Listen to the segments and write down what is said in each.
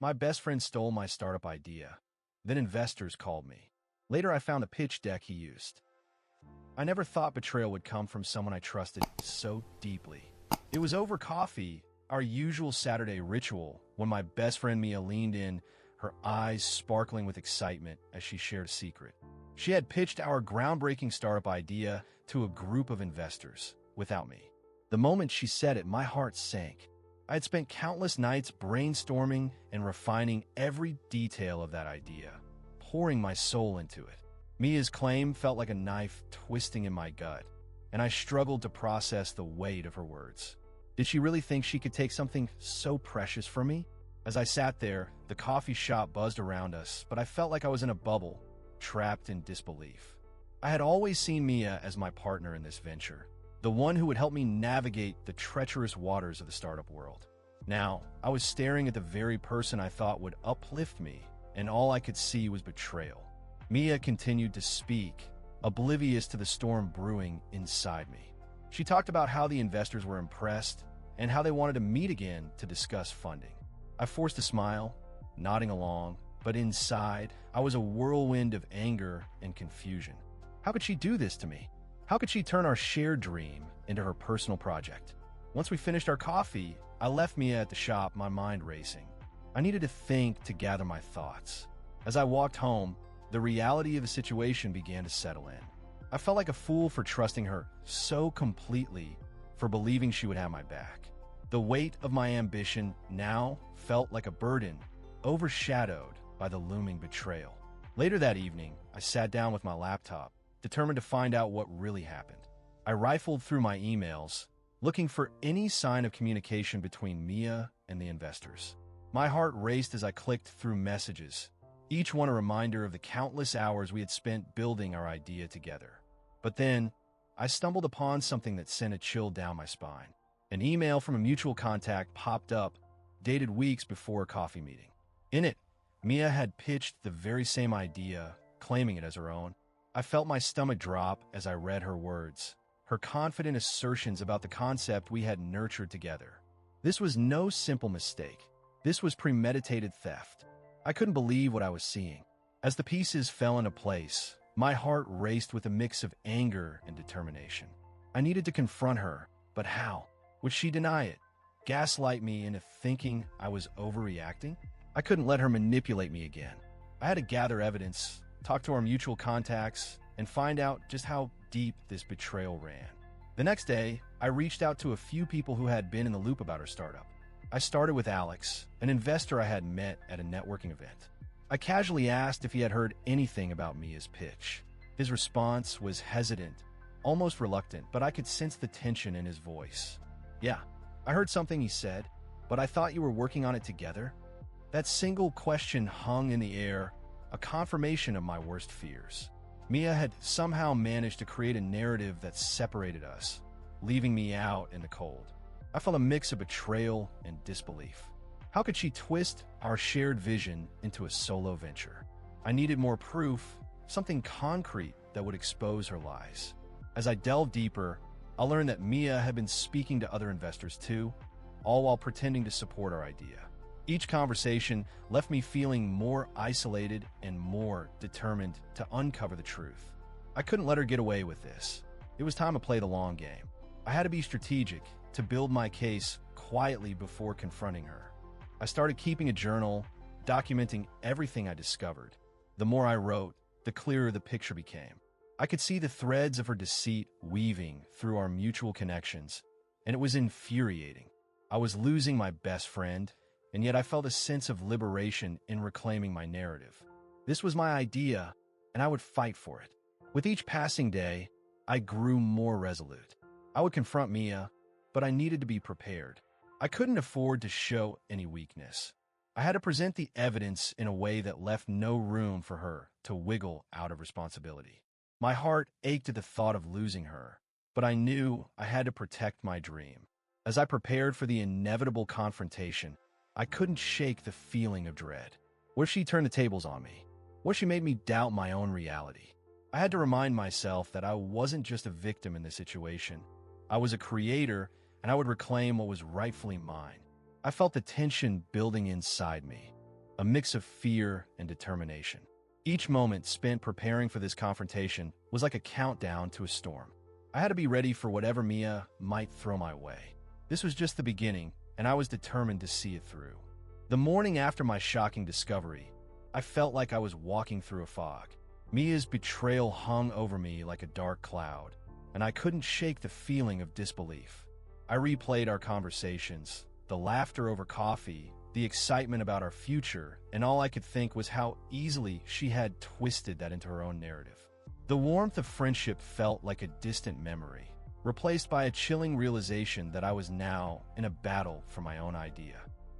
My best friend stole my startup idea. Then investors called me. Later, I found a pitch deck he used. I never thought betrayal would come from someone I trusted so deeply. It was over coffee, our usual Saturday ritual, when my best friend Mia leaned in, her eyes sparkling with excitement as she shared a secret. She had pitched our groundbreaking startup idea to a group of investors, without me. The moment she said it, my heart sank. I had spent countless nights brainstorming and refining every detail of that idea, pouring my soul into it. Mia's claim felt like a knife twisting in my gut, and I struggled to process the weight of her words. Did she really think she could take something so precious from me? As I sat there, the coffee shop buzzed around us, but I felt like I was in a bubble, trapped in disbelief. I had always seen Mia as my partner in this venture, the one who would help me navigate the treacherous waters of the startup world. Now, I was staring at the very person I thought would uplift me, and all I could see was betrayal. Mia continued to speak, oblivious to the storm brewing inside me. She talked about how the investors were impressed and how they wanted to meet again to discuss funding. I forced a smile, nodding along, but inside, I was a whirlwind of anger and confusion. How could she do this to me? How could she turn our shared dream into her personal project? Once we finished our coffee, I left Mia at the shop, my mind racing. I needed to think to gather my thoughts. As I walked home, the reality of the situation began to settle in. I felt like a fool for trusting her so completely, for believing she would have my back. The weight of my ambition now felt like a burden, overshadowed by the looming betrayal. Later that evening, I sat down with my laptop, determined to find out what really happened. I rifled through my emails, looking for any sign of communication between Mia and the investors. My heart raced as I clicked through messages, each one a reminder of the countless hours we had spent building our idea together. But then, I stumbled upon something that sent a chill down my spine. An email from a mutual contact popped up, dated weeks before a coffee meeting. In it, Mia had pitched the very same idea, claiming it as her own. I felt my stomach drop as I read her words, her confident assertions about the concept we had nurtured together. This was no simple mistake. This was premeditated theft. I couldn't believe what I was seeing. As the pieces fell into place, my heart raced with a mix of anger and determination. I needed to confront her, but how? Would she deny it? Gaslight me into thinking I was overreacting? I couldn't let her manipulate me again. I had to gather evidence, talk to our mutual contacts, and find out just how deep this betrayal ran. The next day, I reached out to a few people who had been in the loop about our startup. I started with Alex, an investor I had met at a networking event. I casually asked if he had heard anything about Mia's pitch. His response was hesitant, almost reluctant, but I could sense the tension in his voice. "Yeah, I heard something," he said, "but I thought you were working on it together." That single question hung in the air, a confirmation of my worst fears. Mia had somehow managed to create a narrative that separated us, leaving me out in the cold. I felt a mix of betrayal and disbelief. How could she twist our shared vision into a solo venture? I needed more proof, something concrete that would expose her lies. As I delved deeper, I learned that Mia had been speaking to other investors too, all while pretending to support our idea. Each conversation left me feeling more isolated and more determined to uncover the truth. I couldn't let her get away with this. It was time to play the long game. I had to be strategic, to build my case quietly before confronting her. I started keeping a journal, documenting everything I discovered. The more I wrote, the clearer the picture became. I could see the threads of her deceit weaving through our mutual connections, and it was infuriating. I was losing my best friend, and yet I felt a sense of liberation in reclaiming my narrative. This was my idea, and I would fight for it. With each passing day, I grew more resolute. I would confront Mia, but I needed to be prepared. I couldn't afford to show any weakness. I had to present the evidence in a way that left no room for her to wiggle out of responsibility. My heart ached at the thought of losing her, but I knew I had to protect my dream. As I prepared for the inevitable confrontation, I couldn't shake the feeling of dread. What if she turned the tables on me? What if she made me doubt my own reality? I had to remind myself that I wasn't just a victim in this situation. I was a creator, and I would reclaim what was rightfully mine. I felt the tension building inside me, a mix of fear and determination. Each moment spent preparing for this confrontation was like a countdown to a storm. I had to be ready for whatever Mia might throw my way. This was just the beginning, and I was determined to see it through. The morning after my shocking discovery, I felt like I was walking through a fog. Mia's betrayal hung over me like a dark cloud, and I couldn't shake the feeling of disbelief. I replayed our conversations, the laughter over coffee, the excitement about our future, and all I could think was how easily she had twisted that into her own narrative. The warmth of friendship felt like a distant memory, replaced by a chilling realization that I was now in a battle for my own idea.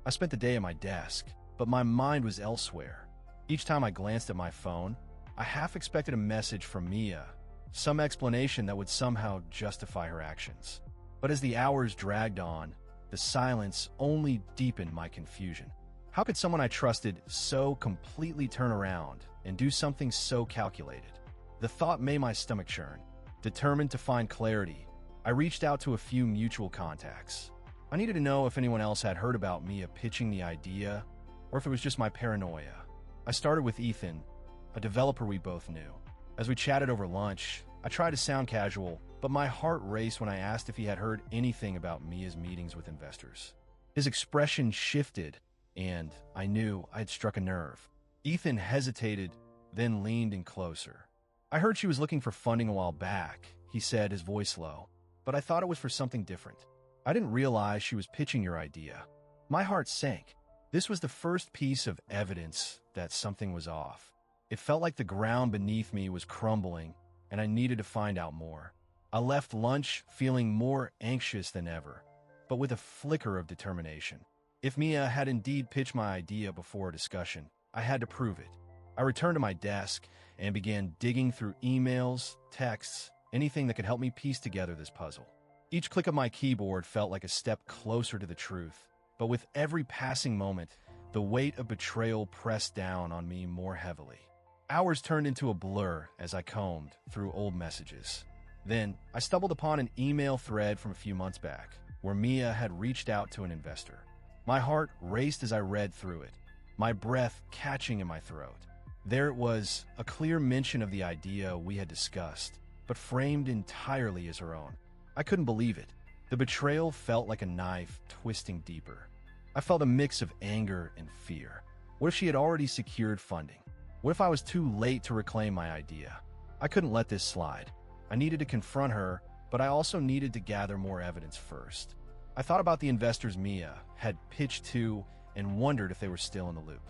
I spent the day at my desk, but my mind was elsewhere. Each time I glanced at my phone, I half expected a message from Mia, some explanation that would somehow justify her actions. But as the hours dragged on, the silence only deepened my confusion. How could someone I trusted so completely turn around and do something so calculated? The thought made my stomach churn. Determined to find clarity, I reached out to a few mutual contacts. I needed to know if anyone else had heard about Mia pitching the idea, or if it was just my paranoia. I started with Ethan, a developer we both knew. As we chatted over lunch, I tried to sound casual, but my heart raced when I asked if he had heard anything about Mia's meetings with investors. His expression shifted, and I knew I had struck a nerve. Ethan hesitated, then leaned in closer. "I heard she was looking for funding a while back," he said, his voice low, "but I thought it was for something different. I didn't realize she was pitching your idea." My heart sank. This was the first piece of evidence that something was off. It felt like the ground beneath me was crumbling, and I needed to find out more. I left lunch feeling more anxious than ever, but with a flicker of determination. If Mia had indeed pitched my idea before a discussion, I had to prove it. I returned to my desk and began digging through emails, texts, anything that could help me piece together this puzzle. Each click of my keyboard felt like a step closer to the truth, but with every passing moment, the weight of betrayal pressed down on me more heavily. Hours turned into a blur as I combed through old messages. Then, I stumbled upon an email thread from a few months back, where Mia had reached out to an investor. My heart raced as I read through it, my breath catching in my throat. There it was, a clear mention of the idea we had discussed, but framed entirely as her own. I couldn't believe it. The betrayal felt like a knife twisting deeper. I felt a mix of anger and fear. What if she had already secured funding? What if I was too late to reclaim my idea? I couldn't let this slide. I needed to confront her, but I also needed to gather more evidence first. I thought about the investors Mia had pitched to and wondered if they were still in the loop.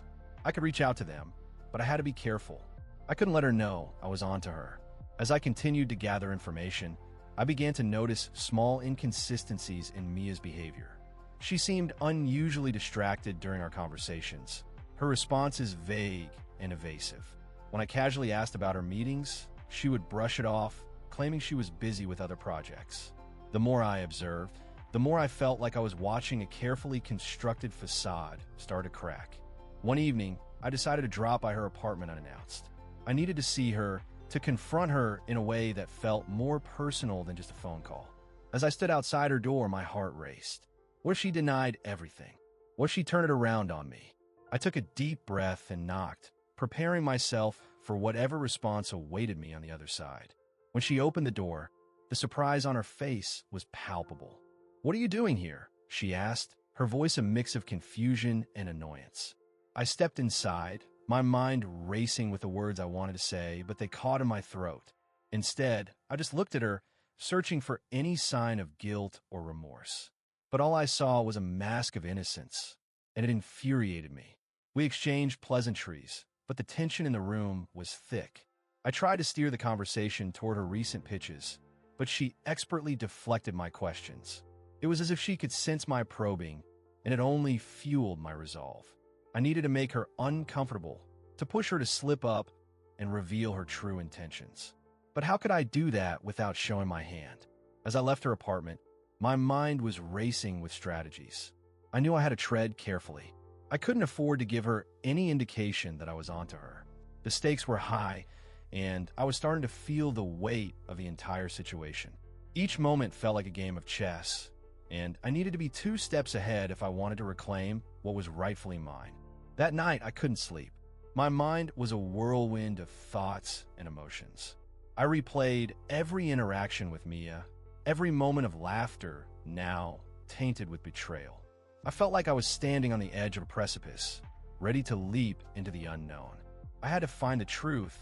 I could reach out to them, but I had to be careful. I couldn't let her know I was onto her. As I continued to gather information, I began to notice small inconsistencies in Mia's behavior. She seemed unusually distracted during our conversations. Her responses vague and evasive. When I casually asked about her meetings, she would brush it off, claiming she was busy with other projects. The more I observed, the more I felt like I was watching a carefully constructed facade start to crack. One evening, I decided to drop by her apartment unannounced. I needed to see her, to confront her in a way that felt more personal than just a phone call. As I stood outside her door, my heart raced. What if she denied everything? What if she turned it around on me? I took a deep breath and knocked, preparing myself for whatever response awaited me on the other side. When she opened the door, the surprise on her face was palpable. "What are you doing here?" she asked, her voice a mix of confusion and annoyance. I stepped inside, my mind racing with the words I wanted to say, but they caught in my throat. Instead, I just looked at her, searching for any sign of guilt or remorse. But all I saw was a mask of innocence, and it infuriated me. We exchanged pleasantries, but the tension in the room was thick. I tried to steer the conversation toward her recent pitches, but she expertly deflected my questions. It was as if she could sense my probing, and it only fueled my resolve. I needed to make her uncomfortable, to push her to slip up and reveal her true intentions. But how could I do that without showing my hand? As I left her apartment, my mind was racing with strategies. I knew I had to tread carefully. I couldn't afford to give her any indication that I was onto her. The stakes were high, and I was starting to feel the weight of the entire situation. Each moment felt like a game of chess, and I needed to be 2 steps ahead if I wanted to reclaim what was rightfully mine. That night, I couldn't sleep. My mind was a whirlwind of thoughts and emotions. I replayed every interaction with Mia, every moment of laughter, now tainted with betrayal. I felt like I was standing on the edge of a precipice, ready to leap into the unknown. I had to find the truth,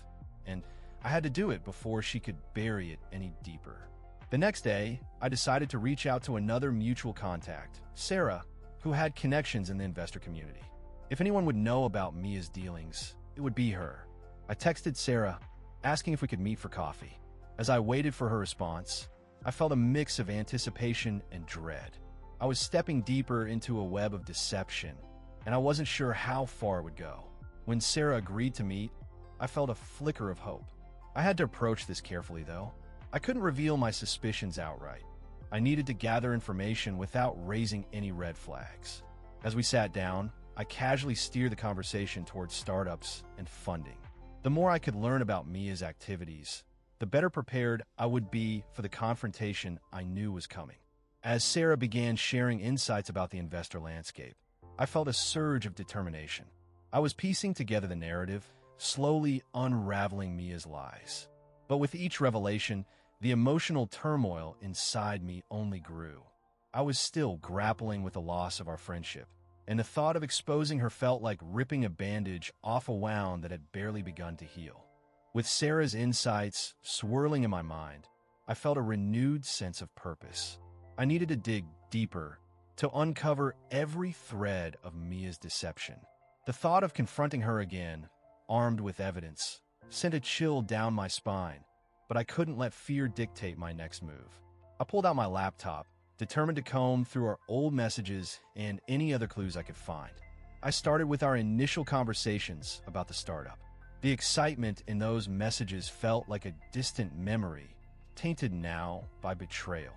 and I had to do it before she could bury it any deeper. The next day, I decided to reach out to another mutual contact, Sarah, who had connections in the investor community. If anyone would know about Mia's dealings, it would be her. I texted Sarah, asking if we could meet for coffee. As I waited for her response, I felt a mix of anticipation and dread. I was stepping deeper into a web of deception, and I wasn't sure how far it would go. When Sarah agreed to meet, I felt a flicker of hope. I had to approach this carefully, though. I couldn't reveal my suspicions outright. I needed to gather information without raising any red flags. As we sat down, I casually steered the conversation towards startups and funding. The more I could learn about Mia's activities, the better prepared I would be for the confrontation I knew was coming. As Sarah began sharing insights about the investor landscape, I felt a surge of determination. I was piecing together the narrative, slowly unraveling Mia's lies. But with each revelation, the emotional turmoil inside me only grew. I was still grappling with the loss of our friendship, and the thought of exposing her felt like ripping a bandage off a wound that had barely begun to heal. With Sarah's insights swirling in my mind, I felt a renewed sense of purpose. I needed to dig deeper, to uncover every thread of Mia's deception. The thought of confronting her again, armed with evidence, sent a chill down my spine, but I couldn't let fear dictate my next move. I pulled out my laptop, determined to comb through our old messages and any other clues I could find. I started with our initial conversations about the startup. The excitement in those messages felt like a distant memory, tainted now by betrayal.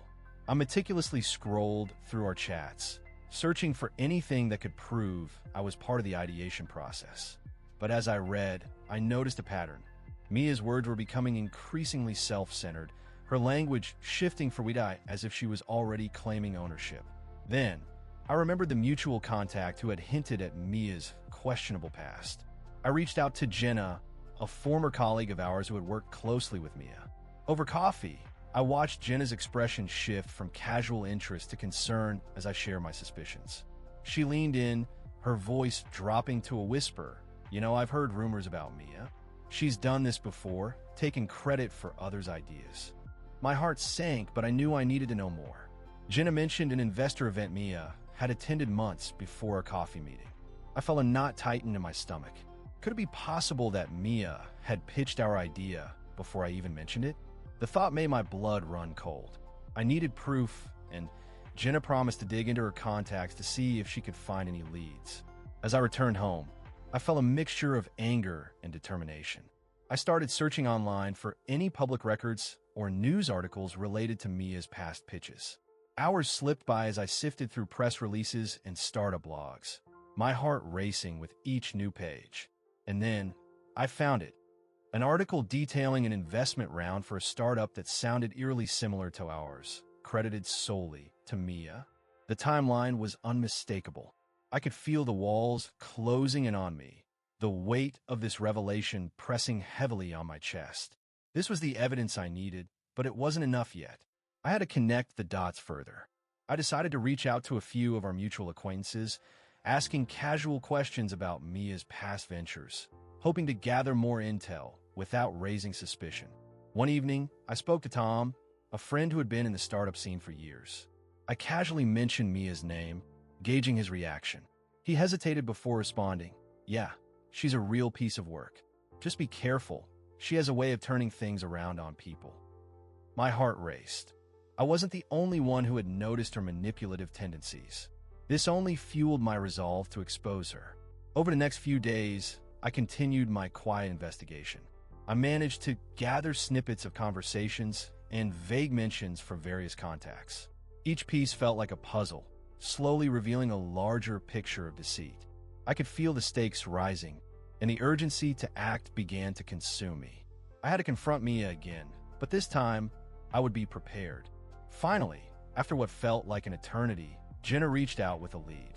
I meticulously scrolled through our chats, searching for anything that could prove I was part of the ideation process. But as I read, I noticed a pattern. Mia's words were becoming increasingly self-centered, her language shifting for Widai as if she was already claiming ownership. Then, I remembered the mutual contact who had hinted at Mia's questionable past. I reached out to Jenna, a former colleague of ours who had worked closely with Mia. Over coffee, I watched Jenna's expression shift from casual interest to concern as I shared my suspicions. She leaned in, her voice dropping to a whisper. I've heard rumors about Mia. She's done this before, taking credit for others' ideas. My heart sank, but I knew I needed to know more. Jenna mentioned an investor event Mia had attended months before a coffee meeting. I felt a knot tighten in my stomach. Could it be possible that Mia had pitched our idea before I even mentioned it? The thought made my blood run cold. I needed proof, and Jenna promised to dig into her contacts to see if she could find any leads. As I returned home, I felt a mixture of anger and determination. I started searching online for any public records or news articles related to Mia's past pitches. Hours slipped by as I sifted through press releases and startup blogs, my heart racing with each new page. And then, I found it. An article detailing an investment round for a startup that sounded eerily similar to ours, credited solely to Mia. The timeline was unmistakable. I could feel the walls closing in on me, the weight of this revelation pressing heavily on my chest. This was the evidence I needed, but it wasn't enough yet. I had to connect the dots further. I decided to reach out to a few of our mutual acquaintances, asking casual questions about Mia's past ventures, hoping to gather more intel without raising suspicion. One evening, I spoke to Tom, a friend who had been in the startup scene for years. I casually mentioned Mia's name, gauging his reaction. He hesitated before responding. Yeah, she's a real piece of work. Just be careful. She has a way of turning things around on people. My heart raced. I wasn't the only one who had noticed her manipulative tendencies. This only fueled my resolve to expose her. Over the next few days, I continued my quiet investigation. I managed to gather snippets of conversations and vague mentions from various contacts. Each piece felt like a puzzle, slowly revealing a larger picture of deceit. I could feel the stakes rising, and the urgency to act began to consume me. I had to confront Mia again, but this time, I would be prepared. Finally, after what felt like an eternity, Jenna reached out with a lead.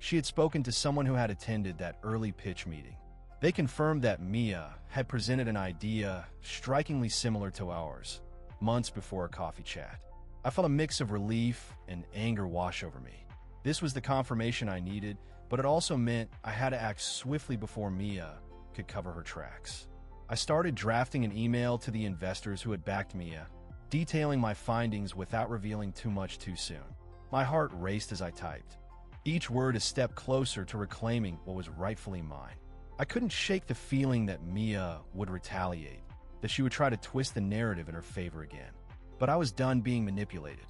She had spoken to someone who had attended that early pitch meeting. They confirmed that Mia had presented an idea strikingly similar to ours, months before a coffee chat. I felt a mix of relief and anger wash over me. This was the confirmation I needed, but it also meant I had to act swiftly before Mia could cover her tracks. I started drafting an email to the investors who had backed Mia, detailing my findings without revealing too much too soon. My heart raced as I typed, each word a step closer to reclaiming what was rightfully mine. I couldn't shake the feeling that Mia would retaliate, that she would try to twist the narrative in her favor again. But I was done being manipulated.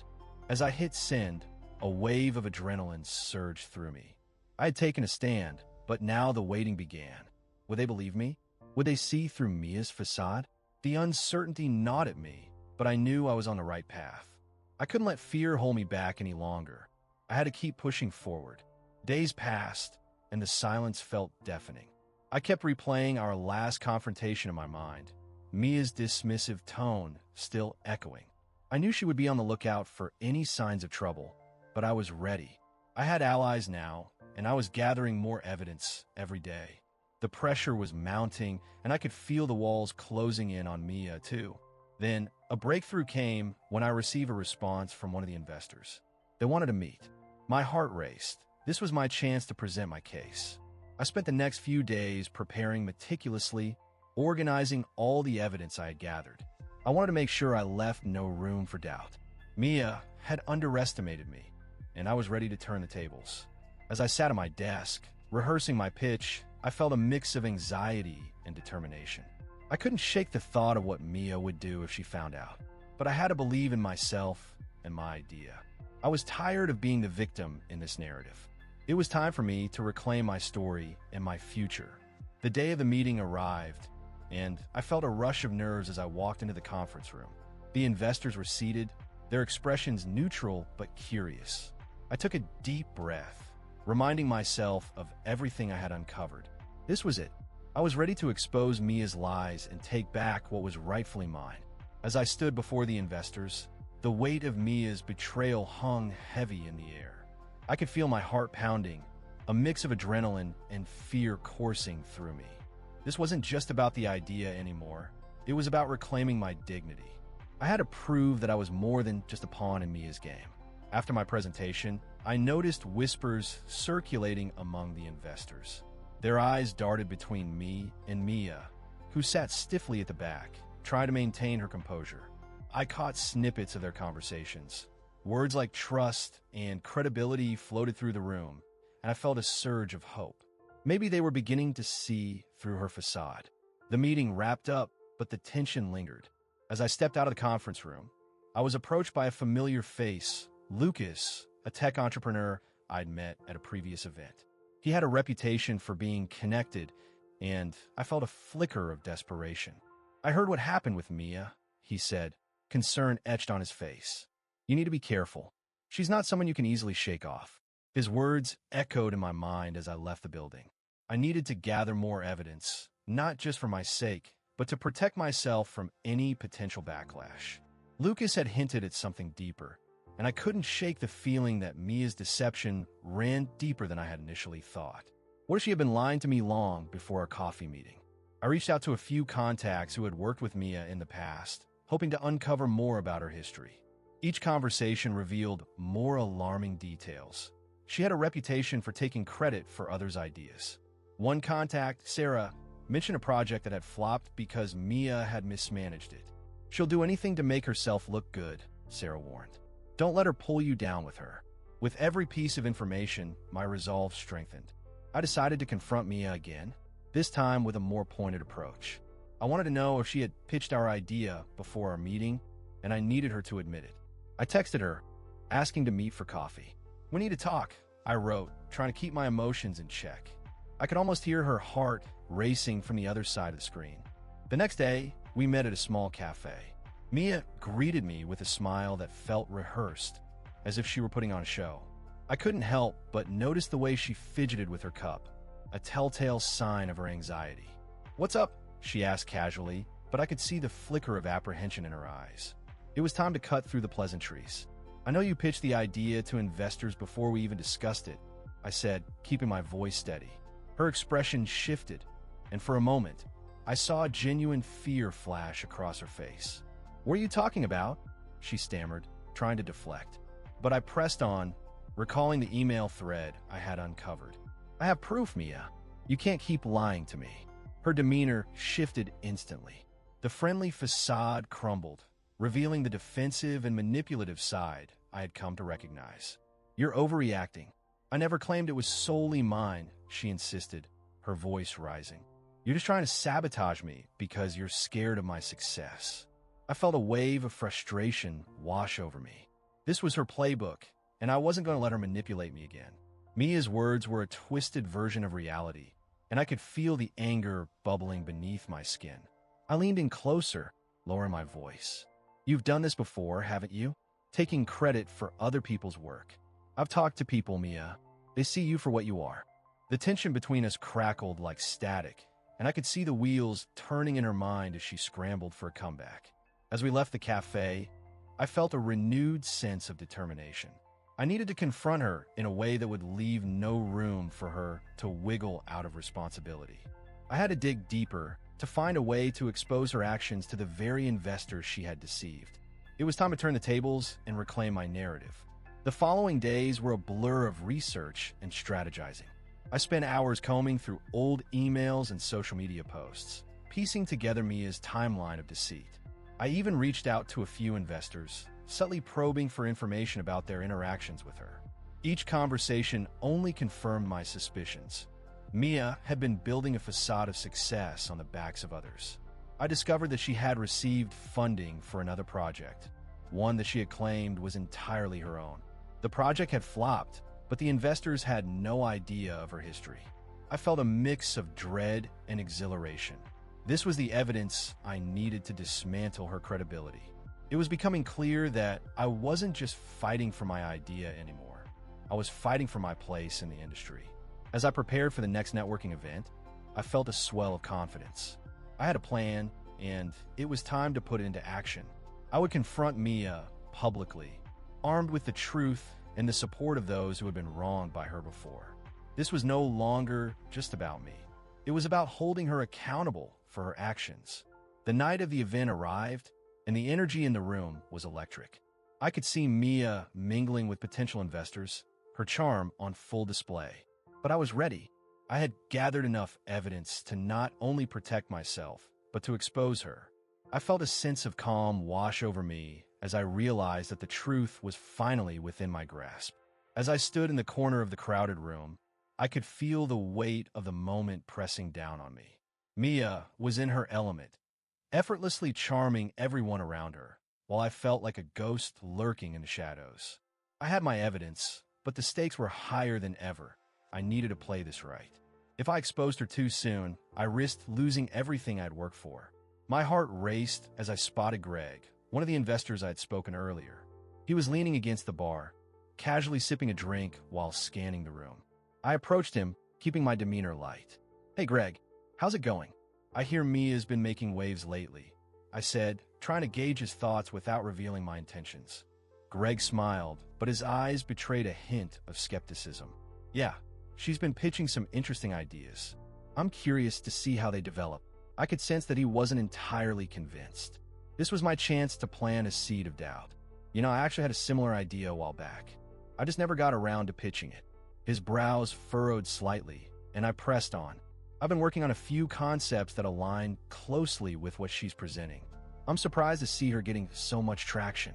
As I hit send, a wave of adrenaline surged through me. I had taken a stand, but now the waiting began. Would they believe me? Would they see through Mia's facade? The uncertainty gnawed at me, but I knew I was on the right path. I couldn't let fear hold me back any longer. I had to keep pushing forward. Days passed, and the silence felt deafening. I kept replaying our last confrontation in my mind, Mia's dismissive tone still echoing. I knew she would be on the lookout for any signs of trouble, but I was ready. I had allies now, and I was gathering more evidence every day. The pressure was mounting, and I could feel the walls closing in on Mia, too. Then, a breakthrough came when I received a response from one of the investors. They wanted to meet. My heart raced. This was my chance to present my case. I spent the next few days preparing meticulously, organizing all the evidence I had gathered. I wanted to make sure I left no room for doubt. Mia had underestimated me, and I was ready to turn the tables. As I sat at my desk, rehearsing my pitch, I felt a mix of anxiety and determination. I couldn't shake the thought of what Mia would do if she found out, but I had to believe in myself and my idea. I was tired of being the victim in this narrative. It was time for me to reclaim my story and my future. The day of the meeting arrived, and I felt a rush of nerves as I walked into the conference room. The investors were seated, their expressions neutral but curious. I took a deep breath, reminding myself of everything I had uncovered. This was it. I was ready to expose Mia's lies and take back what was rightfully mine. As I stood before the investors, the weight of Mia's betrayal hung heavy in the air. I could feel my heart pounding, a mix of adrenaline and fear coursing through me. This wasn't just about the idea anymore. It was about reclaiming my dignity. I had to prove that I was more than just a pawn in Mia's game. After my presentation, I noticed whispers circulating among the investors. Their eyes darted between me and Mia, who sat stiffly at the back, trying to maintain her composure. I caught snippets of their conversations. Words like trust and credibility floated through the room, and I felt a surge of hope. Maybe they were beginning to see through her facade. The meeting wrapped up, but the tension lingered. As I stepped out of the conference room, I was approached by a familiar face, Lucas, a tech entrepreneur I'd met at a previous event. He had a reputation for being connected, and I felt a flicker of desperation. "I heard what happened with Mia," he said, concern etched on his face. "You need to be careful. She's not someone you can easily shake off." His words echoed in my mind as I left the building. I needed to gather more evidence, not just for my sake, but to protect myself from any potential backlash. Lucas had hinted at something deeper, and I couldn't shake the feeling that Mia's deception ran deeper than I had initially thought. What if she had been lying to me long before our coffee meeting? I reached out to a few contacts who had worked with Mia in the past, hoping to uncover more about her history. Each conversation revealed more alarming details. She had a reputation for taking credit for others' ideas. One contact, Sarah, mentioned a project that had flopped because Mia had mismanaged it. "She'll do anything to make herself look good," Sarah warned. "Don't let her pull you down with her." With every piece of information, my resolve strengthened. I decided to confront Mia again, this time with a more pointed approach. I wanted to know if she had pitched our idea before our meeting, and I needed her to admit it. I texted her, asking to meet for coffee. "We need to talk," I wrote, trying to keep my emotions in check. I could almost hear her heart racing from the other side of the screen. The next day, we met at a small cafe. Mia greeted me with a smile that felt rehearsed, as if she were putting on a show. I couldn't help but notice the way she fidgeted with her cup, a telltale sign of her anxiety. "What's up?" she asked casually, but I could see the flicker of apprehension in her eyes. It was time to cut through the pleasantries. "I know you pitched the idea to investors before we even discussed it," I said, keeping my voice steady. Her expression shifted, and for a moment, I saw genuine fear flash across her face. "What are you talking about?" she stammered, trying to deflect. But I pressed on, recalling the email thread I had uncovered. "I have proof, Mia. You can't keep lying to me." Her demeanor shifted instantly. The friendly facade crumbled, revealing the defensive and manipulative side I had come to recognize. "You're overreacting. I never claimed it was solely mine," she insisted, her voice rising. "You're just trying to sabotage me because you're scared of my success." I felt a wave of frustration wash over me. This was her playbook, and I wasn't going to let her manipulate me again. Mia's words were a twisted version of reality, and I could feel the anger bubbling beneath my skin. I leaned in closer, lowering my voice. "You've done this before, haven't you? Taking credit for other people's work. I've talked to people, Mia. They see you for what you are." The tension between us crackled like static, and I could see the wheels turning in her mind as she scrambled for a comeback. As we left the cafe, I felt a renewed sense of determination. I needed to confront her in a way that would leave no room for her to wiggle out of responsibility. I had to dig deeper to find a way to expose her actions to the very investors she had deceived. It was time to turn the tables and reclaim my narrative. The following days were a blur of research and strategizing. I spent hours combing through old emails and social media posts, piecing together Mia's timeline of deceit. I even reached out to a few investors, subtly probing for information about their interactions with her. Each conversation only confirmed my suspicions. Mia had been building a facade of success on the backs of others. I discovered that she had received funding for another project, one that she had claimed was entirely her own. The project had flopped, but the investors had no idea of her history. I felt a mix of dread and exhilaration. This was the evidence I needed to dismantle her credibility. It was becoming clear that I wasn't just fighting for my idea anymore. I was fighting for my place in the industry. As I prepared for the next networking event, I felt a swell of confidence. I had a plan, and it was time to put it into action. I would confront Mia publicly, armed with the truth and the support of those who had been wronged by her before. This was no longer just about me. It was about holding her accountable for her actions. The night of the event arrived, and the energy in the room was electric. I could see Mia mingling with potential investors, her charm on full display. But I was ready. I had gathered enough evidence to not only protect myself, but to expose her. I felt a sense of calm wash over me as I realized that the truth was finally within my grasp. As I stood in the corner of the crowded room, I could feel the weight of the moment pressing down on me. Mia was in her element, effortlessly charming everyone around her, while I felt like a ghost lurking in the shadows. I had my evidence, but the stakes were higher than ever. I needed to play this right. If I exposed her too soon, I risked losing everything I'd worked for. My heart raced as I spotted Greg, one of the investors I had spoken earlier. He was leaning against the bar, casually sipping a drink while scanning the room. I approached him, keeping my demeanor light. "Hey, Greg, how's it going? I hear Mia's been making waves lately," I said, trying to gauge his thoughts without revealing my intentions. Greg smiled, but his eyes betrayed a hint of skepticism. "Yeah, she's been pitching some interesting ideas. I'm curious to see how they develop." I could sense that he wasn't entirely convinced. This was my chance to plant a seed of doubt. I actually had a similar idea a while back. I just never got around to pitching it. His brows furrowed slightly, and I pressed on. "I've been working on a few concepts that align closely with what she's presenting. I'm surprised to see her getting so much traction."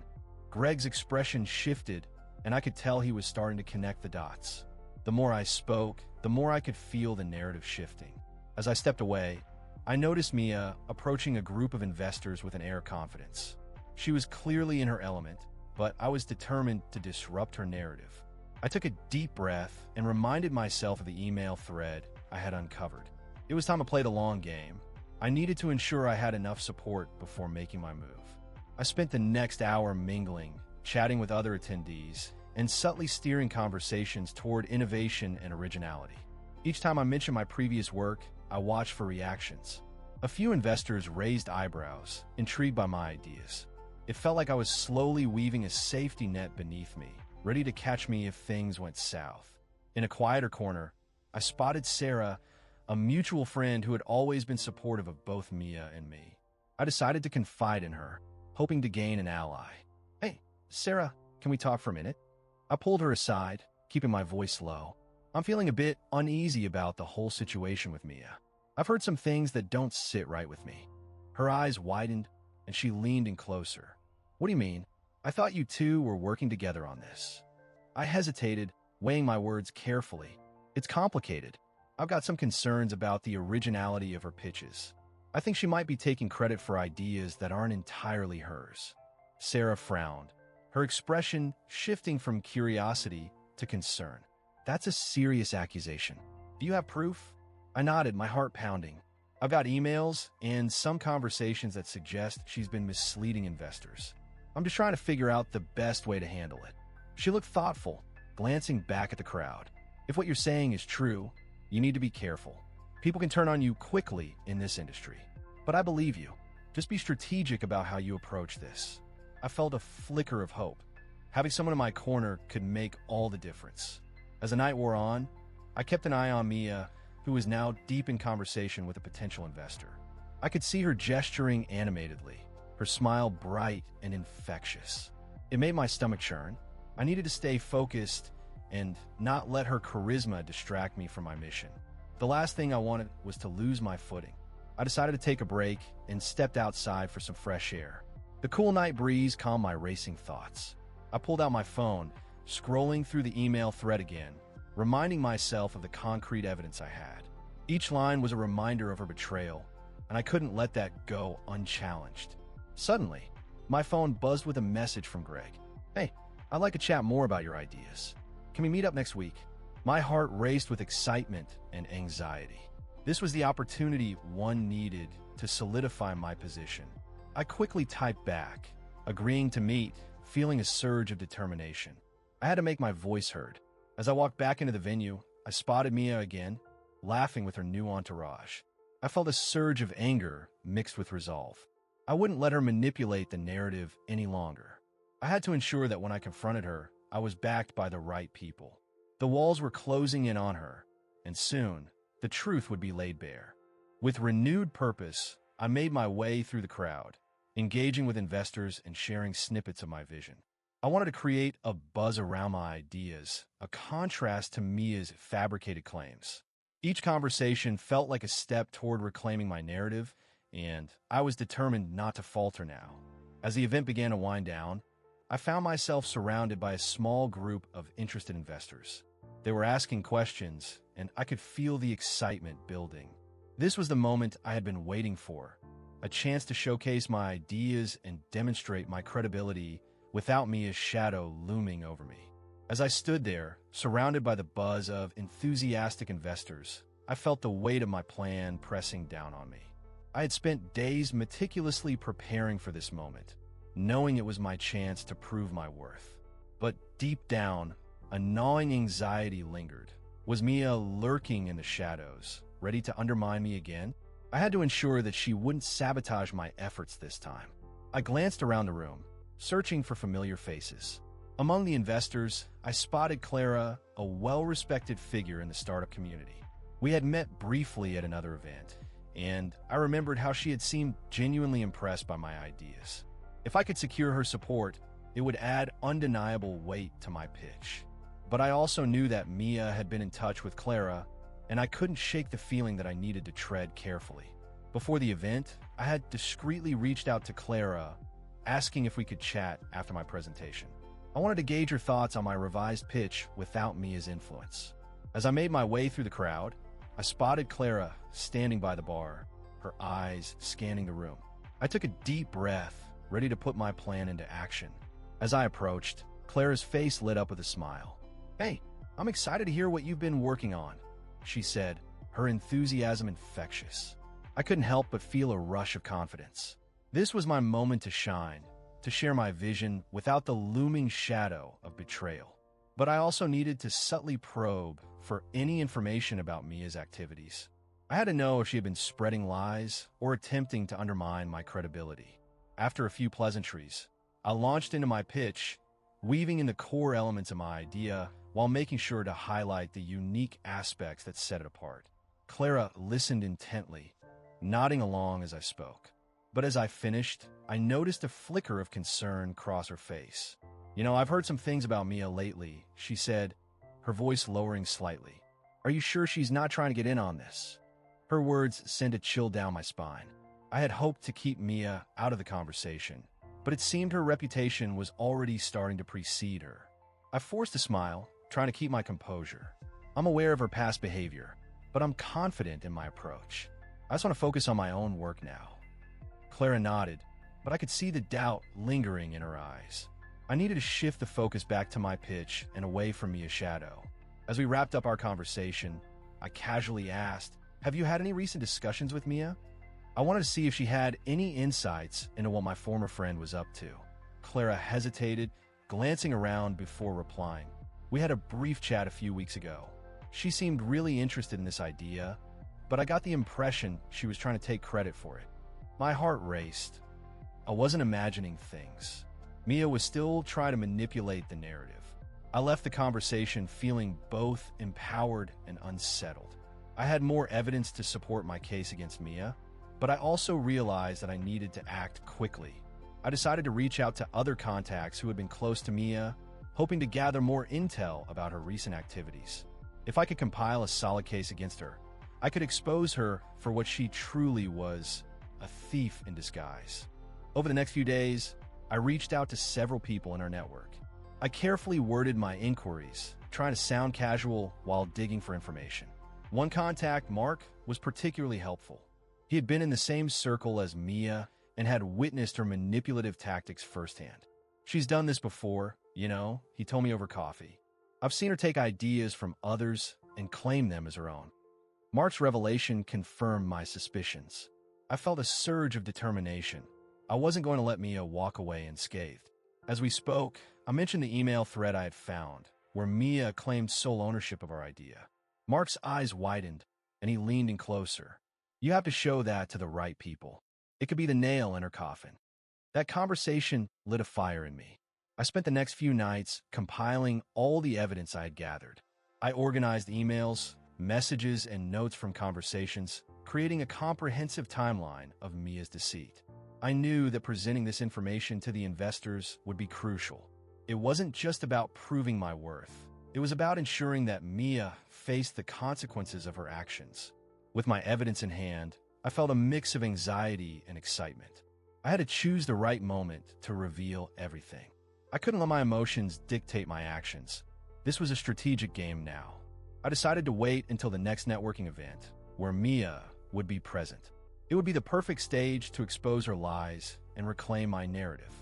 Greg's expression shifted, and I could tell he was starting to connect the dots. The more I spoke, the more I could feel the narrative shifting. As I stepped away, I noticed Mia approaching a group of investors with an air of confidence. She was clearly in her element, but I was determined to disrupt her narrative. I took a deep breath and reminded myself of the email thread I had uncovered. It was time to play the long game. I needed to ensure I had enough support before making my move. I spent the next hour mingling, chatting with other attendees, and subtly steering conversations toward innovation and originality. Each time I mentioned my previous work, I watched for reactions. A few investors raised eyebrows, intrigued by my ideas. It felt like I was slowly weaving a safety net beneath me, ready to catch me if things went south. In a quieter corner, I spotted Sarah, a mutual friend who had always been supportive of both Mia and me. I decided to confide in her, hoping to gain an ally. "Hey, Sarah, can we talk for a minute?" I pulled her aside, keeping my voice low. "I'm feeling a bit uneasy about the whole situation with Mia. I've heard some things that don't sit right with me." Her eyes widened, and she leaned in closer. "What do you mean? I thought you two were working together on this." I hesitated, weighing my words carefully. "It's complicated. I've got some concerns about the originality of her pitches. I think she might be taking credit for ideas that aren't entirely hers." Sarah frowned, her expression shifting from curiosity to concern. "That's a serious accusation. Do you have proof?" I nodded, my heart pounding. "I've got emails and some conversations that suggest she's been misleading investors. I'm just trying to figure out the best way to handle it." She looked thoughtful, glancing back at the crowd. "If what you're saying is true, you need to be careful. People can turn on you quickly in this industry. But I believe you. Just be strategic about how you approach this." I felt a flicker of hope. Having someone in my corner could make all the difference. As the night wore on, I kept an eye on Mia, who was now deep in conversation with a potential investor. I could see her gesturing animatedly, her smile bright and infectious. It made my stomach churn. I needed to stay focused and not let her charisma distract me from my mission. The last thing I wanted was to lose my footing. I decided to take a break and stepped outside for some fresh air. The cool night breeze calmed my racing thoughts. I pulled out my phone, scrolling through the email thread again, reminding myself of the concrete evidence I had. Each line was a reminder of her betrayal, and I couldn't let that go unchallenged. Suddenly, my phone buzzed with a message from Greg. "Hey, I'd like to chat more about your ideas. Can we meet up next week?" My heart raced with excitement and anxiety. This was the opportunity one needed to solidify my position. I quickly typed back, agreeing to meet, feeling a surge of determination. I had to make my voice heard. As I walked back into the venue, I spotted Mia again, laughing with her new entourage. I felt a surge of anger mixed with resolve. I wouldn't let her manipulate the narrative any longer. I had to ensure that when I confronted her, I was backed by the right people. The walls were closing in on her, and soon, the truth would be laid bare. With renewed purpose, I made my way through the crowd, engaging with investors and sharing snippets of my vision. I wanted to create a buzz around my ideas, a contrast to Mia's fabricated claims. Each conversation felt like a step toward reclaiming my narrative, and I was determined not to falter now. As the event began to wind down, I found myself surrounded by a small group of interested investors. They were asking questions, and I could feel the excitement building. This was the moment I had been waiting for, a chance to showcase my ideas and demonstrate my credibility without Mia's shadow looming over me. As I stood there, surrounded by the buzz of enthusiastic investors, I felt the weight of my plan pressing down on me. I had spent days meticulously preparing for this moment, knowing it was my chance to prove my worth. But deep down, a gnawing anxiety lingered. Was Mia lurking in the shadows, ready to undermine me again? I had to ensure that she wouldn't sabotage my efforts this time. I glanced around the room, searching for familiar faces. Among the investors, I spotted Clara, a well-respected figure in the startup community. We had met briefly at another event, and I remembered how she had seemed genuinely impressed by my ideas. If I could secure her support, it would add undeniable weight to my pitch. But I also knew that Mia had been in touch with Clara, and I couldn't shake the feeling that I needed to tread carefully. Before the event, I had discreetly reached out to Clara, asking if we could chat after my presentation. I wanted to gauge her thoughts on my revised pitch without Mia's influence. As I made my way through the crowd, I spotted Clara standing by the bar, her eyes scanning the room. I took a deep breath, ready to put my plan into action. As I approached, Clara's face lit up with a smile. "Hey, I'm excited to hear what you've been working on," she said, her enthusiasm infectious. I couldn't help but feel a rush of confidence. This was my moment to shine, to share my vision without the looming shadow of betrayal. But I also needed to subtly probe for any information about Mia's activities. I had to know if she had been spreading lies or attempting to undermine my credibility. After a few pleasantries, I launched into my pitch, weaving in the core elements of my idea while making sure to highlight the unique aspects that set it apart. Clara listened intently, nodding along as I spoke. But as I finished, I noticed a flicker of concern cross her face. I've heard some things about Mia lately," she said, her voice lowering slightly. "Are you sure she's not trying to get in on this?" Her words sent a chill down my spine. I had hoped to keep Mia out of the conversation, but it seemed her reputation was already starting to precede her. I forced a smile, trying to keep my composure. I'm aware of her past behavior, but I'm confident in my approach. I just want to focus on my own work now. Clara nodded, but I could see the doubt lingering in her eyes. I needed to shift the focus back to my pitch and away from Mia's shadow. As we wrapped up our conversation, I casually asked, "Have you had any recent discussions with Mia?" I wanted to see if she had any insights into what my former friend was up to. Clara hesitated, glancing around before replying. "We had a brief chat a few weeks ago. She seemed really interested in this idea, but I got the impression she was trying to take credit for it." My heart raced. I wasn't imagining things. Mia was still trying to manipulate the narrative. I left the conversation feeling both empowered and unsettled. I had more evidence to support my case against Mia, but I also realized that I needed to act quickly. I decided to reach out to other contacts who had been close to Mia, hoping to gather more intel about her recent activities. If I could compile a solid case against her, I could expose her for what she truly was, a thief in disguise. Over the next few days, I reached out to several people in our network. I carefully worded my inquiries, trying to sound casual while digging for information. One contact, Mark, was particularly helpful. He had been in the same circle as Mia and had witnessed her manipulative tactics firsthand. "She's done this before, he told me over coffee. I've seen her take ideas from others and claim them as her own." Mark's revelation confirmed my suspicions. I felt a surge of determination. I wasn't going to let Mia walk away unscathed. As we spoke, I mentioned the email thread I had found, where Mia claimed sole ownership of our idea. Mark's eyes widened, and he leaned in closer. "You have to show that to the right people. It could be the nail in her coffin." That conversation lit a fire in me. I spent the next few nights compiling all the evidence I had gathered. I organized emails, messages, and notes from conversations, creating a comprehensive timeline of Mia's deceit. I knew that presenting this information to the investors would be crucial. It wasn't just about proving my worth. It was about ensuring that Mia faced the consequences of her actions. With my evidence in hand, I felt a mix of anxiety and excitement. I had to choose the right moment to reveal everything. I couldn't let my emotions dictate my actions. This was a strategic game now. I decided to wait until the next networking event, where Mia would be present. It would be the perfect stage to expose her lies and reclaim my narrative.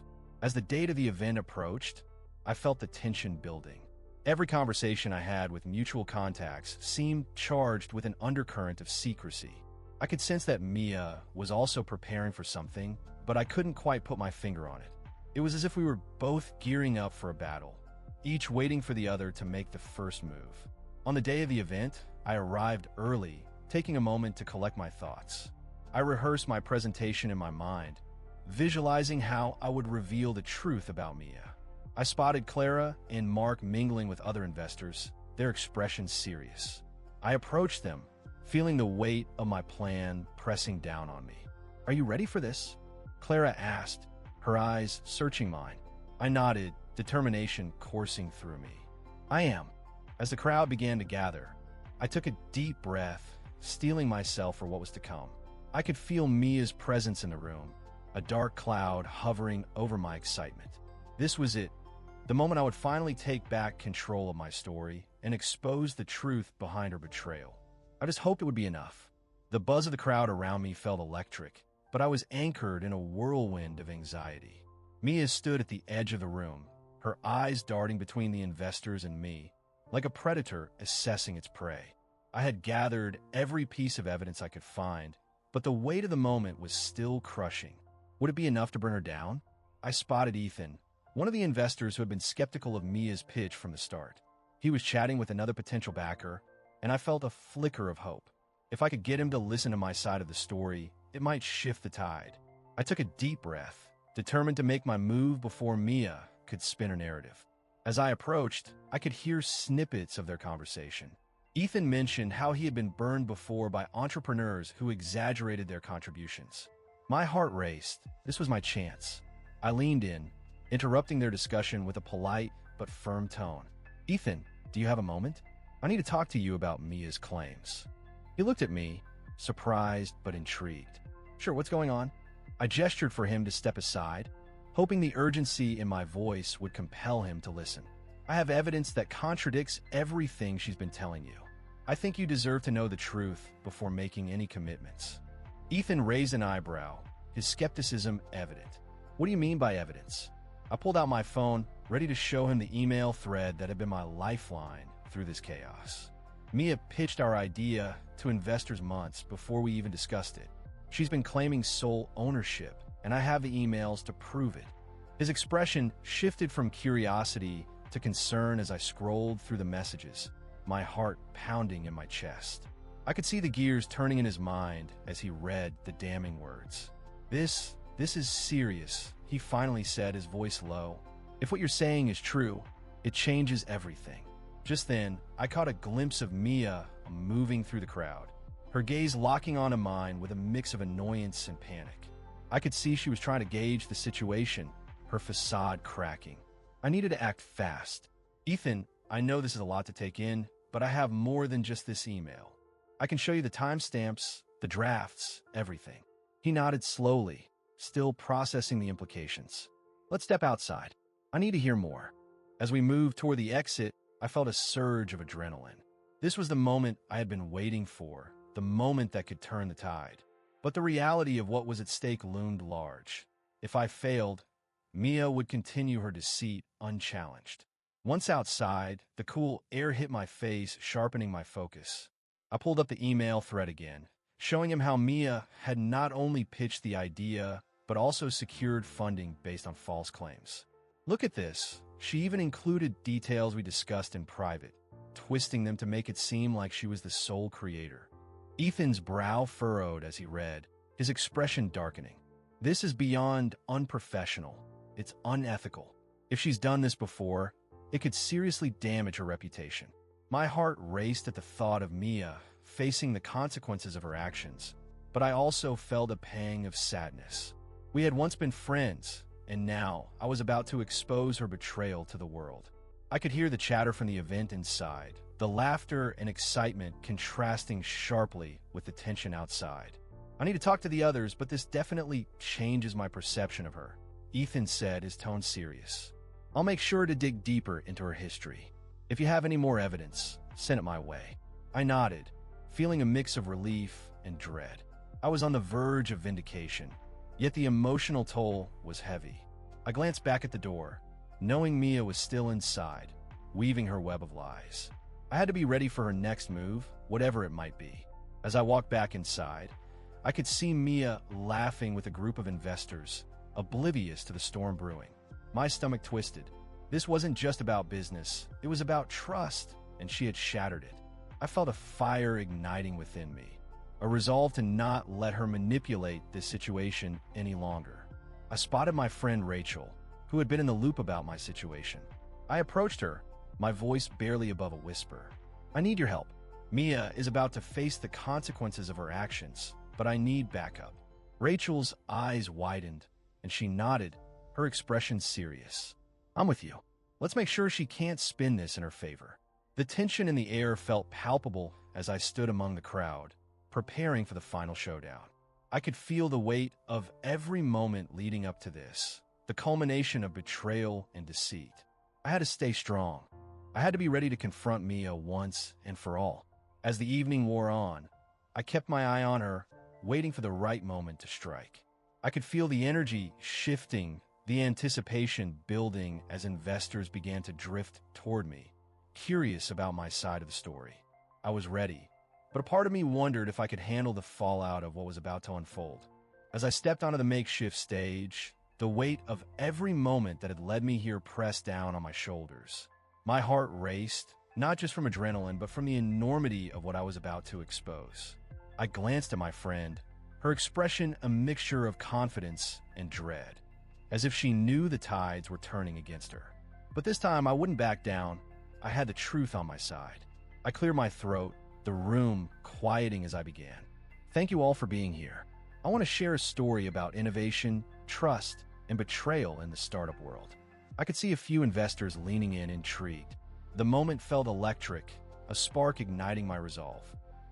As the date of the event approached, I felt the tension building. Every conversation I had with mutual contacts seemed charged with an undercurrent of secrecy. I could sense that Mia was also preparing for something, but I couldn't quite put my finger on it. It was as if we were both gearing up for a battle, each waiting for the other to make the first move. On the day of the event, I arrived early, taking a moment to collect my thoughts. I rehearsed my presentation in my mind, visualizing how I would reveal the truth about Mia. I spotted Clara and Mark mingling with other investors, their expressions serious. I approached them, feeling the weight of my plan pressing down on me. "Are you ready for this?" Clara asked, her eyes searching mine. I nodded, determination coursing through me. "I am." As the crowd began to gather, I took a deep breath, steeling myself for what was to come. I could feel Mia's presence in the room, a dark cloud hovering over my excitement. This was it, the moment I would finally take back control of my story and expose the truth behind her betrayal. I just hoped it would be enough. The buzz of the crowd around me felt electric, but I was anchored in a whirlwind of anxiety. Mia stood at the edge of the room, her eyes darting between the investors and me, like a predator assessing its prey. I had gathered every piece of evidence I could find, but the weight of the moment was still crushing. Would it be enough to burn her down? I spotted Ethan, one of the investors who had been skeptical of Mia's pitch from the start. He was chatting with another potential backer, and I felt a flicker of hope. If I could get him to listen to my side of the story, it might shift the tide. I took a deep breath, determined to make my move before Mia could spin her narrative. As I approached, I could hear snippets of their conversation. Ethan mentioned how he had been burned before by entrepreneurs who exaggerated their contributions. My heart raced. This was my chance. I leaned in, interrupting their discussion with a polite but firm tone. "Ethan, do you have a moment? I need to talk to you about Mia's claims." He looked at me, surprised but intrigued. "Sure, what's going on?" I gestured for him to step aside, hoping the urgency in my voice would compel him to listen. "I have evidence that contradicts everything she's been telling you. I think you deserve to know the truth before making any commitments." Ethan raised an eyebrow, his skepticism evident. "What do you mean by evidence?" I pulled out my phone, ready to show him the email thread that had been my lifeline through this chaos. Mia pitched our idea to investors months before we even discussed it. She's been claiming sole ownership, and I have the emails to prove it. His expression shifted from curiosity to concern as I scrolled through the messages, my heart pounding in my chest. I could see the gears turning in his mind as he read the damning words. This is serious," he finally said, his voice low. "If what you're saying is true, it changes everything." Just then, I caught a glimpse of Mia moving through the crowd, her gaze locking onto mine with a mix of annoyance and panic. I could see she was trying to gauge the situation, her facade cracking. I needed to act fast. "Ethan, I know this is a lot to take in, but I have more than just this email. I can show you the timestamps, the drafts, everything." He nodded slowly, still processing the implications. "Let's step outside. I need to hear more." As we moved toward the exit, I felt a surge of adrenaline. This was the moment I had been waiting for, the moment that could turn the tide. But the reality of what was at stake loomed large. If I failed, Mia would continue her deceit unchallenged. Once outside, the cool air hit my face, sharpening my focus. I pulled up the email thread again, showing him how Mia had not only pitched the idea, but also secured funding based on false claims. "Look at this." She even included details we discussed in private, twisting them to make it seem like she was the sole creator. Ethan's brow furrowed as he read, his expression darkening. "This is beyond unprofessional. It's unethical. If she's done this before, it could seriously damage her reputation." My heart raced at the thought of Mia facing the consequences of her actions, but I also felt a pang of sadness. We had once been friends, and now I was about to expose her betrayal to the world. I could hear the chatter from the event inside, the laughter and excitement contrasting sharply with the tension outside. "I need to talk to the others, but this definitely changes my perception of her," Ethan said, his tone serious. "I'll make sure to dig deeper into her history. If you have any more evidence, send it my way." I nodded, feeling a mix of relief and dread. I was on the verge of vindication, yet the emotional toll was heavy. I glanced back at the door, knowing Mia was still inside, weaving her web of lies. I had to be ready for her next move, whatever it might be. As I walked back inside, I could see Mia laughing with a group of investors, oblivious to the storm brewing. My stomach twisted. This wasn't just about business, it was about trust, and she had shattered it. I felt a fire igniting within me, a resolve to not let her manipulate this situation any longer. I spotted my friend Rachel, who had been in the loop about my situation. I approached her, my voice barely above a whisper. "I need your help. Mia is about to face the consequences of her actions, but I need backup." Rachel's eyes widened, and she nodded, her expression serious. "I'm with you. Let's make sure she can't spin this in her favor." The tension in the air felt palpable as I stood among the crowd, preparing for the final showdown. I could feel the weight of every moment leading up to this, the culmination of betrayal and deceit. I had to stay strong. I had to be ready to confront Mia once and for all. As the evening wore on, I kept my eye on her, waiting for the right moment to strike. I could feel the energy shifting, the anticipation building as investors began to drift toward me, curious about my side of the story. I was ready, but a part of me wondered if I could handle the fallout of what was about to unfold. As I stepped onto the makeshift stage, the weight of every moment that had led me here pressed down on my shoulders. My heart raced, not just from adrenaline, but from the enormity of what I was about to expose. I glanced at my friend, her expression a mixture of confidence and dread, as if she knew the tides were turning against her. But this time, I wouldn't back down. I had the truth on my side. I cleared my throat, the room quieting as I began. Thank you all for being here. I want to share a story about innovation, trust, and betrayal in the startup world. I could see a few investors leaning in, intrigued. The moment felt electric, a spark igniting my resolve.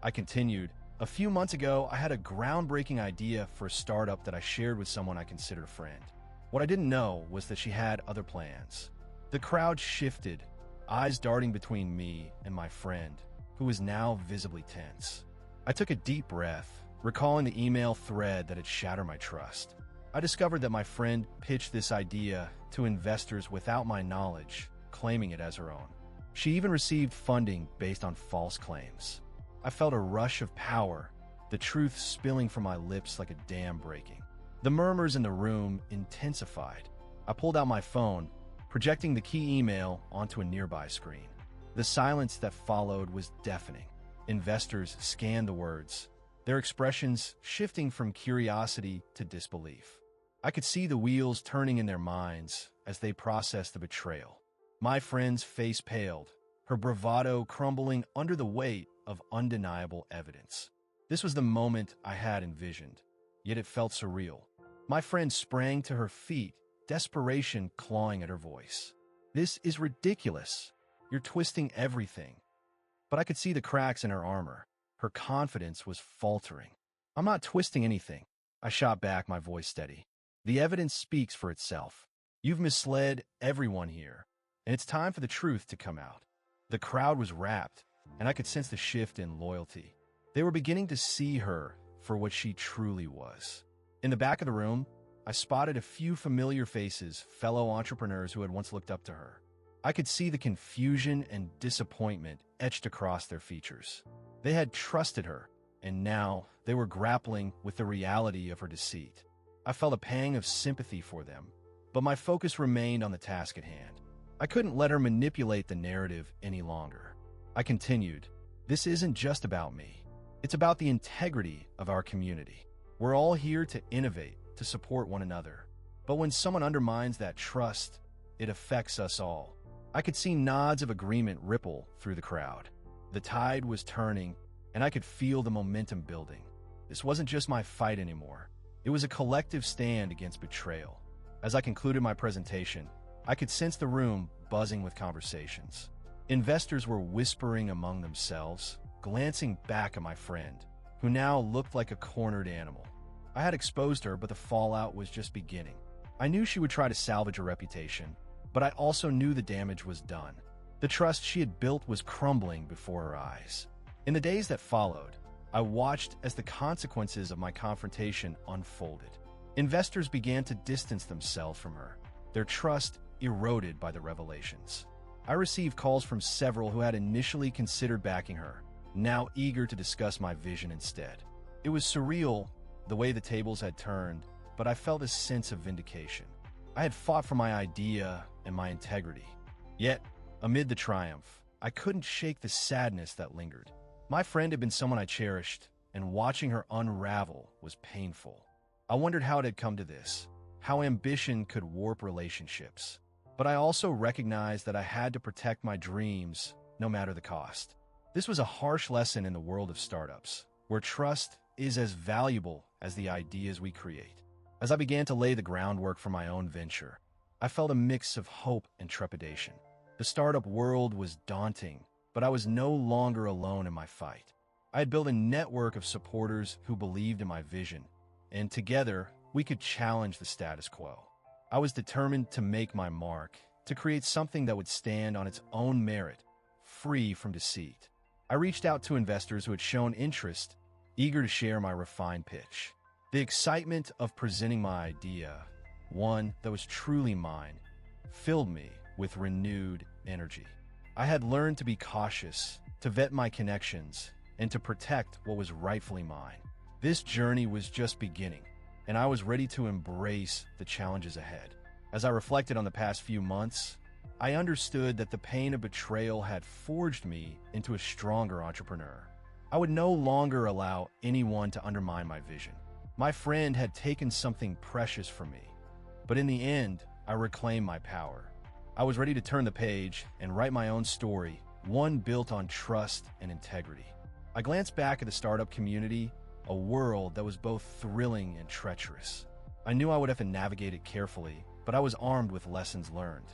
I continued. A few months ago, I had a groundbreaking idea for a startup that I shared with someone I considered a friend. What I didn't know was that she had other plans. The crowd shifted, eyes darting between me and my friend, who was now visibly tense. I took a deep breath, recalling the email thread that had shattered my trust. I discovered that my friend pitched this idea to investors without my knowledge, claiming it as her own. She even received funding based on false claims. I felt a rush of power, the truth spilling from my lips like a dam breaking. The murmurs in the room intensified. I pulled out my phone, projecting the key email onto a nearby screen. The silence that followed was deafening. Investors scanned the words, their expressions shifting from curiosity to disbelief. I could see the wheels turning in their minds as they processed the betrayal. My friend's face paled, her bravado crumbling under the weight of undeniable evidence. This was the moment I had envisioned, yet it felt surreal. My friend sprang to her feet, desperation clawing at her voice. "This is ridiculous. You're twisting everything." But I could see the cracks in her armor. Her confidence was faltering. "I'm not twisting anything," I shot back, my voice steady. "The evidence speaks for itself. You've misled everyone here, and it's time for the truth to come out." The crowd was rapt, and I could sense the shift in loyalty. They were beginning to see her for what she truly was. In the back of the room, I spotted a few familiar faces, fellow entrepreneurs who had once looked up to her. I could see the confusion and disappointment etched across their features. They had trusted her, and now they were grappling with the reality of her deceit. I felt a pang of sympathy for them, but my focus remained on the task at hand. I couldn't let her manipulate the narrative any longer. I continued, "This isn't just about me. It's about the integrity of our community. We're all here to innovate, to support one another. But when someone undermines that trust, it affects us all." I could see nods of agreement ripple through the crowd. The tide was turning, and I could feel the momentum building. This wasn't just my fight anymore. It was a collective stand against betrayal. As I concluded my presentation, I could sense the room buzzing with conversations. Investors were whispering among themselves, glancing back at my friend, who now looked like a cornered animal. I had exposed her, but the fallout was just beginning. I knew she would try to salvage her reputation, but I also knew the damage was done. The trust she had built was crumbling before her eyes. In the days that followed, I watched as the consequences of my confrontation unfolded. Investors began to distance themselves from her, their trust eroded by the revelations. I received calls from several who had initially considered backing her, now eager to discuss my vision instead. It was surreal, the way the tables had turned, but I felt a sense of vindication. I had fought for my idea and my integrity. Yet, amid the triumph, I couldn't shake the sadness that lingered. My friend had been someone I cherished, and watching her unravel was painful. I wondered how it had come to this, how ambition could warp relationships. But I also recognized that I had to protect my dreams, no matter the cost. This was a harsh lesson in the world of startups, where trust is as valuable as the ideas we create. As I began to lay the groundwork for my own venture, I felt a mix of hope and trepidation. The startup world was daunting, but I was no longer alone in my fight. I had built a network of supporters who believed in my vision, and together we could challenge the status quo. I was determined to make my mark, to create something that would stand on its own merit, free from deceit. I reached out to investors who had shown interest, eager to share my refined pitch. The excitement of presenting my idea, one that was truly mine, filled me with renewed energy. I had learned to be cautious, to vet my connections, and to protect what was rightfully mine. This journey was just beginning, and I was ready to embrace the challenges ahead. As I reflected on the past few months, I understood that the pain of betrayal had forged me into a stronger entrepreneur. I would no longer allow anyone to undermine my vision. My friend had taken something precious from me, but in the end, I reclaimed my power. I was ready to turn the page and write my own story, one built on trust and integrity. I glanced back at the startup community, a world that was both thrilling and treacherous. I knew I would have to navigate it carefully, but I was armed with lessons learned.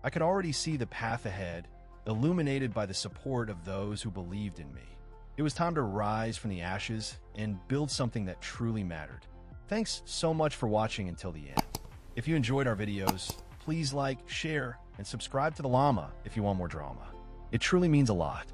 I could already see the path ahead, illuminated by the support of those who believed in me. It was time to rise from the ashes and build something that truly mattered. Thanks so much for watching until the end. If you enjoyed our videos, please like, share, and subscribe to the Llama if you want more drama. It truly means a lot.